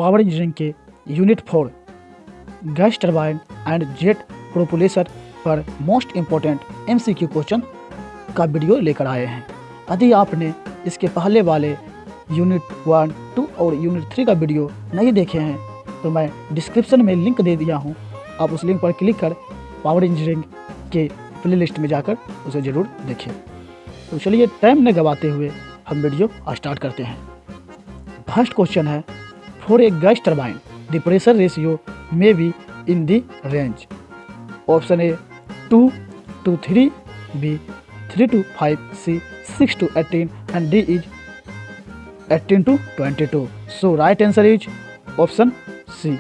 Power engineering के unit 4 gas turbine and jet propulsion पर most important MCQ question का video लेकर आए हैं। यदि आपने इसके पहले वाले यूनिट 1, 2 और यूनिट 3 का वीडियो नहीं देखे हैं तो मैं डिस्क्रिप्शन में लिंक दे दिया हूं, आप उस लिंक पर क्लिक कर पावर इंजीनियरिंग के प्लेलिस्ट में जाकर उसे ज़रूर देखें। तो चलिए टाइम न गवाते हुए हम वीडियो स्टार्ट करते हैं। फर्स्ट क्वेश्चन है, for a gas turbine the pressure ratio may be in the range. Option A 2 to 3, B 3 to 5, C 6 to 18 and D is 18 to 22. So right answer is option C.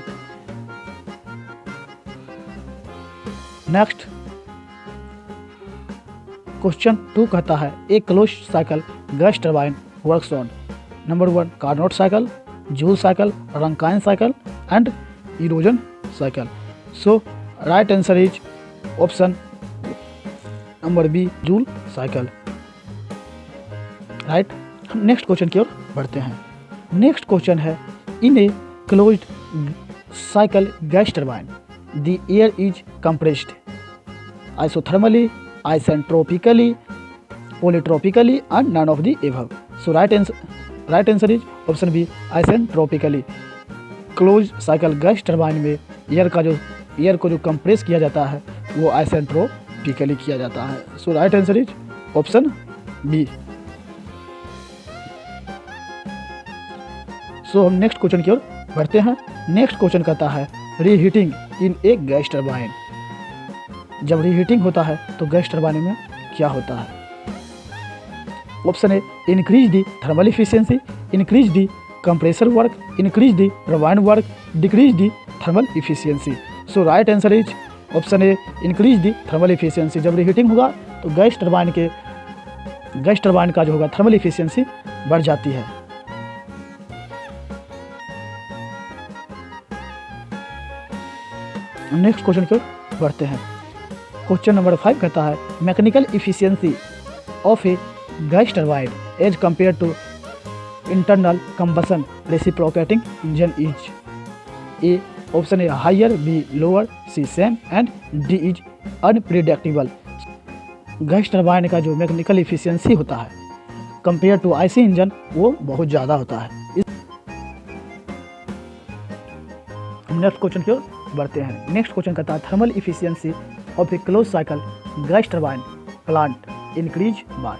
Next question 2 कहता है, एक close cycle gas turbine works on number 1 Carnot cycle, Joule cycle, Rankine cycle and Ericsson cycle. So right answer is option number B Joule cycle. Right, हम next question की ओर बढ़ते हैं। Next question है, in a closed cycle gas turbine the air is compressed isothermally, isentropically, polytropically and none of the above. So right answer is option B आइसेंट्रोपिकली। Close cycle gas turbine में air को जो compress किया जाता है वो आइसेंट्रोपिकली किया जाता है। So right answer is option B. So हम नेक्स्ट क्वेश्चन की ओर बढ़ते हैं। नेक्स्ट क्वेश्चन कहता है, reheating in a gas turbine. जब रीहीटिंग होता है तो गैस टरबाइन में क्या होता है? Option A increase the thermal efficiency, increase the compressor work, increase the turbine work, decrease the thermal efficiency. So right answer is option A increase the thermal efficiency. जब reheating होगा तो gas turbine का जो होगा thermal efficiency बढ़ जाती है। Next question की ओर बढ़ते हैं। क्वेश्चन नंबर 5 कहता है, mechanical efficiency of a gas turbine as compare to internal combustion reciprocating engine is A. Option A higher, B lower, C same and D is unpredictable. Gas turbine का जो mechanical efficiency होता है compare to IC engine वो बहुत ज़्यादा होता है। Next question की ओर बढ़ते हैं। नेक्स्ट क्वेश्चन कहता है, thermal efficiency of a close cycle gas turbine plant increase by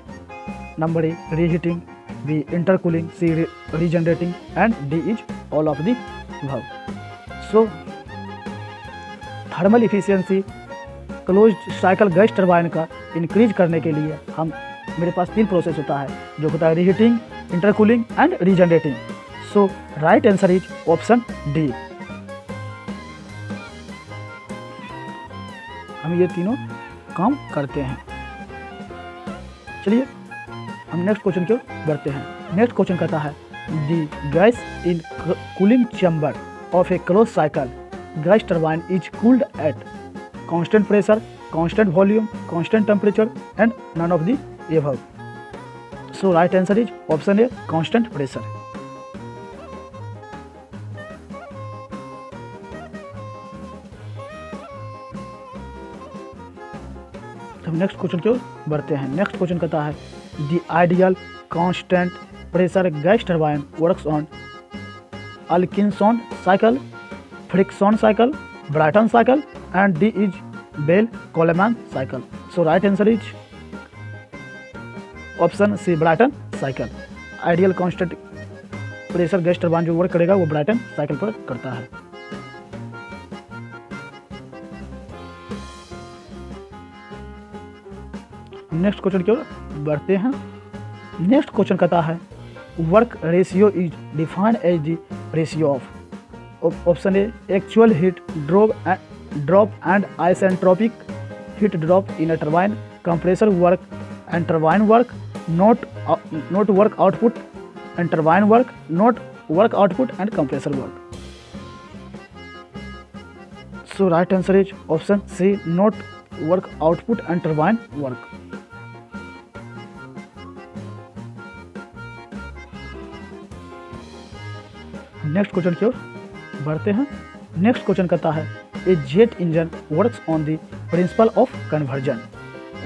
number A reheating, B intercooling, C regenerating and D is all of the above. So thermal efficiency close cycle gas turbine का increase करने के लिए मेरे पास 3 process होता है, जो होता है reheating, intercooling and regenerating. So right answer is option D. हम ये तीनों काम करते हैं। चलिए हम नेक्स्ट क्वेश्चन की ओर बढ़ते हैं। नेक्स्ट क्वेश्चन कहता है, the gas in cooling chamber of a close cycle gas turbine is cooled at constant pressure, constant volume, constant temperature and none of the above. So right answer is option A constant pressure. हम next question की ओर बढ़ते हैं। Next question कहता है, the ideal constant pressure gas turbine works on Atkinson cycle, Ericsson cycle, Brayton cycle and D is Bell Coleman cycle. So right answer is option C Brayton cycle. Ideal constant pressure gas turbine जो work करेगा वो Brighton cycle पर करता है। Next question की ओर बढ़ते हैं। नेक्स्ट क्वेश्चन कहता है, work ratio is defined as the ratio of. Option A actual heat drop and isentropic heat drop in a turbine, compressor work and turbine work, net work output and turbine work, net work output and compressor work. So right answer is option C net work output and turbine work. Next question की ओर बढ़ते हैं। Next question कहता है a jet engine works on the principal of conversion.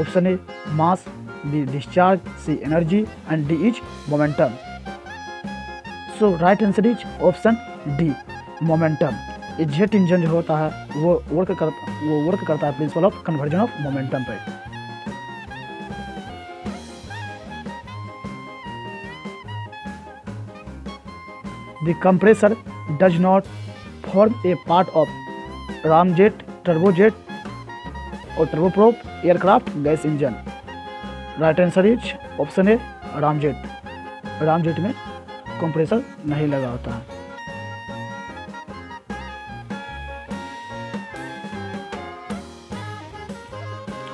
Option A mass, B discharge, C energy and D is momentum. So right answer is option D momentum. A jet engine जो होता है वो work करता है principle of conversion of momentum पे। The compressor does not form a part of ramjet, turbojet और turboprop aircraft gas engine. Right answer is option A ramjet. Ramjet में compressor नहीं लगा होता है।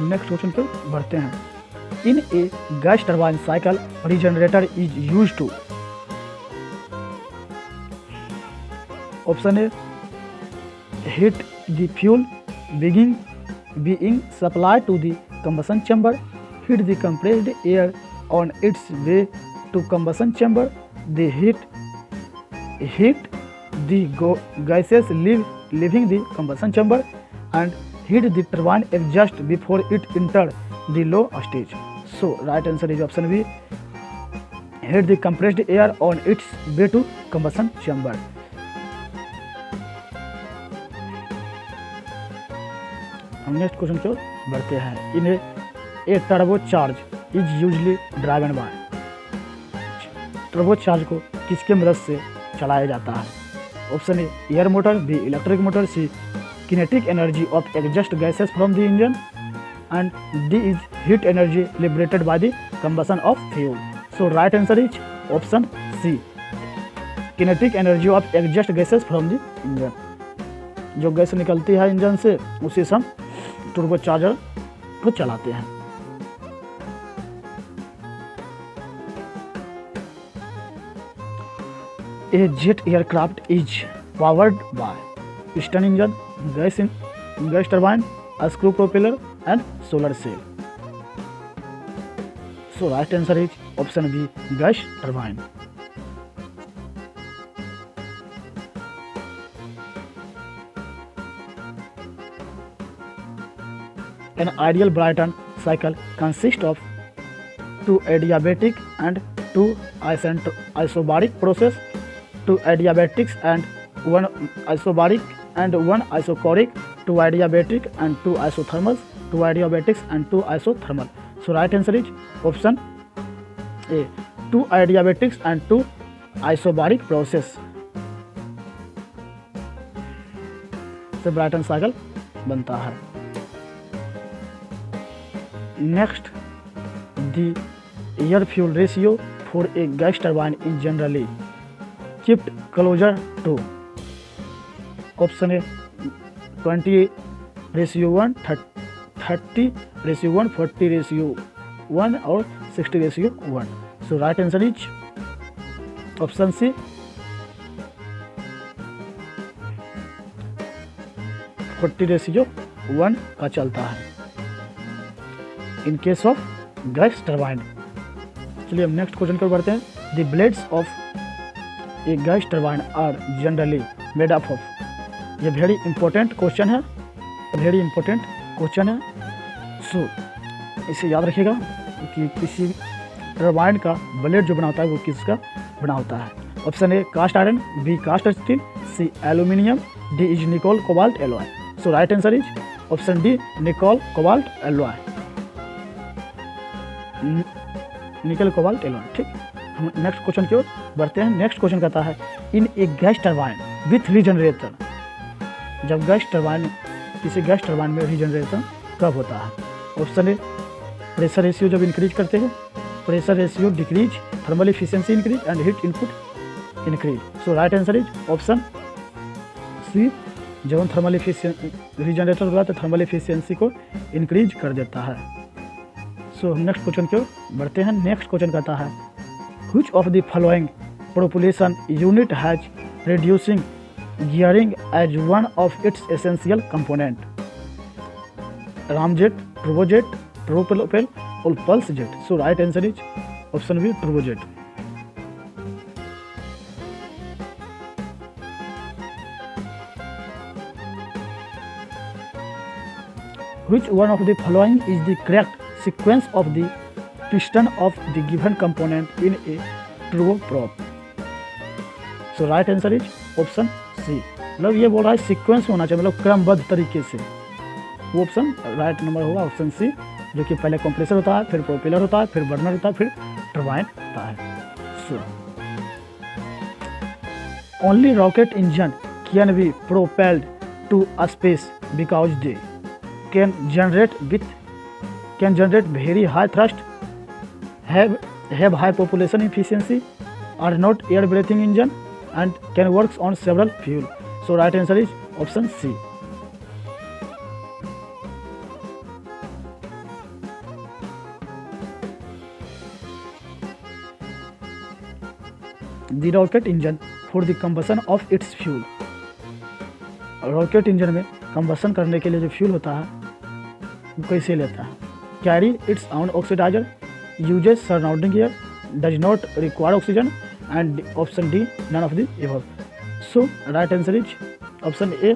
नेक्स्ट क्वेश्चन पे बढ़ते हैं। इन a gas turbine cycle regenerator is use to. Option A heat the fuel being supplied to the combustion chamber, heat the compressed air on its way to combustion chamber, the heat the gases leaving the combustion chamber and heat the turbine exhaust before it entered the low stage. So right answer is option B, heat the compressed air on its way to combustion chamber. हम next question की ओर बढ़ते हैं। इन्हें a turbo charge is usually driven by. Turbo charge को किसके मदद से चलाया जाता है? Option A air motor, B electric motor, C kinetic energy of exhaust gases from the engine and D is heat energy liberated by the combustion of fuel. So right answer is option C, kinetic energy of exhaust gases from the engine. जो gas निकलती है engine से उसी से हम turbo charger को चलाते हैं। A jet aircraft is powered by piston engine, gas turbine, screw propeller and solar cell. So right answer is option B, gas turbine. An ideal Brayton cycle consists of two adiabatic and two isobaric process, two adiabatics and one isobaric and one isochoric, two adiabatic and two isothermals, two adiabatics and two isothermal. So right answer is option A, two adiabatics and two isobaric process से brighten cycle बनता है। Next, the air fuel ratio for a gas turbine is generally kept closer to option A 20:1, 30:1, 40:1 और 60:1. So right answer is option C, 40:1 का चलता है in case of gas turbine. चलिए हम next question पर बढ़ते हैं। The blades of a gas turbine are generally made up of. ये वेरी इंपॉर्टेंट क्वेश्चन है, वेरी इंपॉर्टेंट क्वेश्चन है। सो इसे याद रखिएगा कि किसी टरबाइन का ब्लेड जो बना होता है वो किसका बना होता है। Option A cast iron, B cast steel, C aluminium, D is nickel cobalt alloy. So right answer is option D, nickel cobalt alloy, nickel cobalt alloy. ठीक, हम नेक्स्ट क्वेश्चन की ओर बढ़ते हैं। नेक्स्ट क्वेश्चन कहता है in a gas turbine with regenerator. जब gas turbine, किसी गैस टरबाइन में रीजनरेटर कब होता है? ऑप्शन ए प्रेशर रेशियो जब इंक्रीज करते हैं, pressure ratio decrease, thermal efficiency increase and heat input increase. So right answer is option C, जब हम थर्मल इफिशिएंसी रीजनरेटर होगा तो थर्मल इफिशिएंसी को इंक्रीज कर देता है। सो हम नेक्स्ट क्वेश्चन की ओर बढ़ते हैं। नेक्स्ट क्वेश्चन कहता है which of the following propulsion unit has reducing gearing as one of its essential component? Ramjet, turbojet, turboprop और pulse jet. So right answer is option B, turbojet. Which one of the following is the correct sequence of the piston of the given component in a turboprop? So right answer is option C. मतलब ये बोल रहा है sequence होना चाहिए, मतलब क्रमबद्ध तरीके से। वो ऑप्शन राइट नंबर होगा ऑप्शन सी, जो कि पहले कंप्रेसर होता है, फिर प्रोपेलर होता है, फिर बर्नर होता है, फिर टरबाइन होता है। So only rocket engine can be propelled to space because they can generate very high thrust, have high population efficiency, are not air breathing engine, and can work on several fuel. So right answer is option C. The rocket engine for the combustion of its fuel. Rocket engine में combustion करने के लिए जो fuel होता है वो कैसे लेता है? Carry its own oxidizer, uses surrounding air, does not require oxygen, and option D none of the above. So right answer is option A,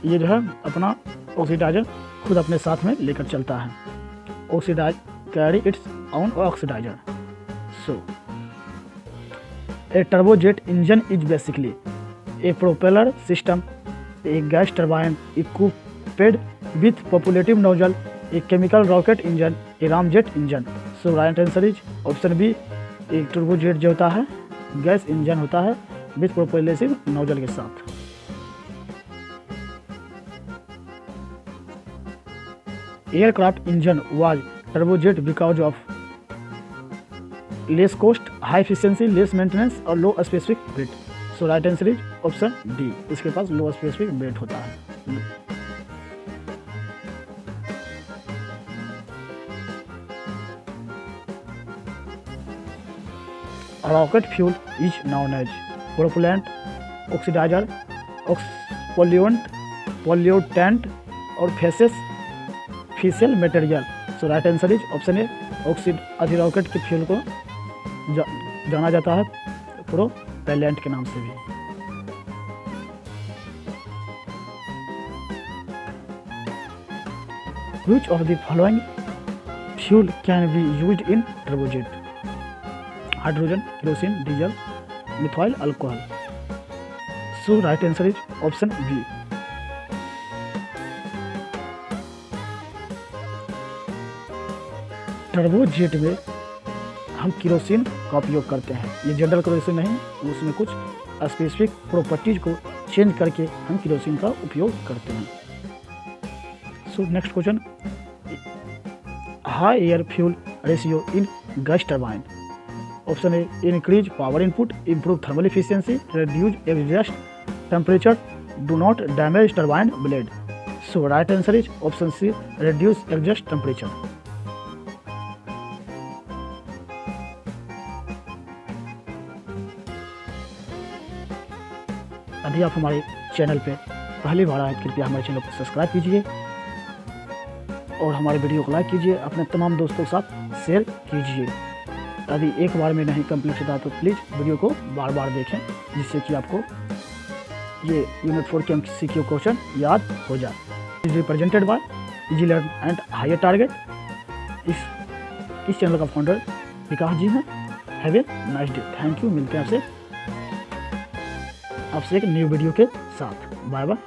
ये जो है अपना ऑक्सीडाइजर खुद अपने साथ में लेकर चलता है। Oxidize carry its own oxidizer. So a turbojet engine is basically a propeller system, a gas turbine equipped with populative nozzle, a chemical rocket engine, a ramjet engine. So right answer is option B. एक turbojet जो होता है gas engine होता है with प्रोपेलसिव nozzle के साथ। Aircraft engine was turbojet because of less cost, high efficiency, less maintenance और low specific weight. So right answer is option D, इसके पास लो स्पेसिफिक वेट होता है। Rocket fuel is known as propellant, oxidizer, pollutant और fissile material. So right answer is option A, आदि rocket के fuel को जाना जाता है प्रोपेलेंट के नाम से भी। Which of the following fuel can be used in turbojet? Hydrogen, kerosene, diesel, methyl alcohol. So right answer is option B. Turbojet में हम केरोसिन का उपयोग करते हैं। ये जनरल केरोसिन नहीं, उसमें कुछ स्पेसिफिक प्रॉपर्टीज को चेंज करके हम केरोसिन का उपयोग करते हैं। So next question, high air fuel ratio in gas turbine. Option A, increase power input, improve thermal efficiency, reduce exhaust temperature, do not damage turbine blade. So right answer is option C, reduce exhaust temperature. यदि आप हमारे channel पे पहली बार आए, कृपया हमारे channel को subscribe कीजिए और हमारे वीडियो को लाइक कीजिए, अपने तमाम दोस्तों के साथ शेयर कीजिए। यदि एक बार में नहीं कंप्लीट होता तो प्लीज़ वीडियो को बार बार देखें, जिससे कि आपको ये यूनिट 4 के MCQ क्वेश्चन याद हो जाए। Is represented by easy learn and higher target. इस चैनल का फाउंडर विकास जी हैं। Have a nice day. Thank you. मिलते हैं आपसे एक न्यू वीडियो के साथ। Bye bye.